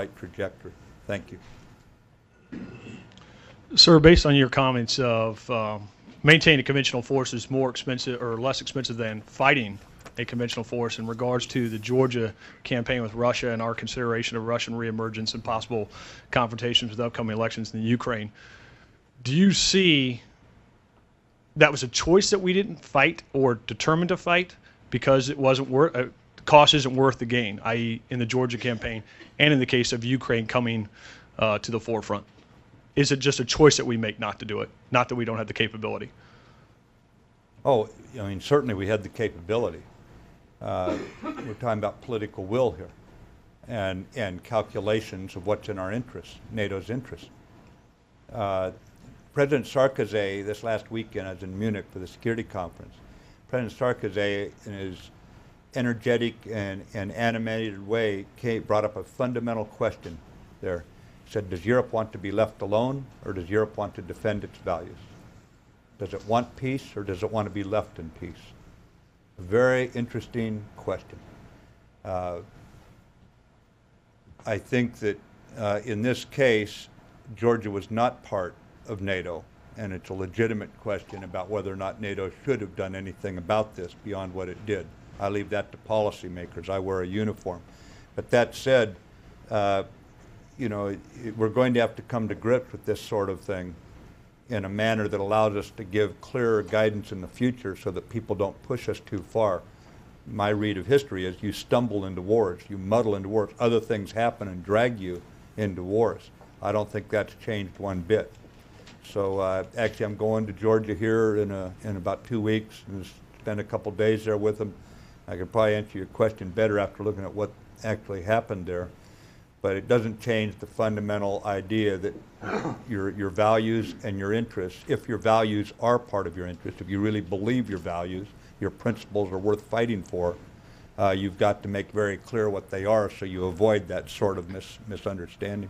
right trajectory. Thank you. Sir, based on your comments of maintaining a conventional force is more expensive or less expensive than fighting a conventional force in regards to the Georgia campaign with Russia and our consideration of Russian reemergence and possible confrontations with upcoming elections in the Ukraine, do you see that was a choice that we didn't fight or determined to fight because it wasn't worth cost isn't worth the gain, i.e. in the Georgia campaign and in the case of Ukraine coming to the forefront? Is it just a choice that we make not to do it, not that we don't have the capability? Oh, I mean, certainly we had the capability. We're talking about political will here and calculations of what's in our interest, NATO's interest. President Sarkozy, this last weekend, I was in Munich for the security conference. President Sarkozy, in his energetic and animated way, brought up a fundamental question there. He said, does Europe want to be left alone, or does Europe want to defend its values? Does it want peace, or does it want to be left in peace? A very interesting question. I think that in this case, Georgia was not part of NATO, and it's a legitimate question about whether or not NATO should have done anything about this beyond what it did. I leave that to policymakers. I wear a uniform. But that said, you know, we're going to have to come to grips with this sort of thing in a manner that allows us to give clearer guidance in the future so that people don't push us too far. My read of history is you stumble into wars, you muddle into wars, other things happen and drag you into wars. I don't think that's changed one bit. So actually I'm going to Georgia here in about 2 weeks and spend a couple days there with them. I could probably answer your question better after looking at what actually happened there. But it doesn't change the fundamental idea that your values and your interests, if your values are part of your interest, if you really believe your values, your principles are worth fighting for, you've got to make very clear what they are so you avoid that sort of misunderstanding.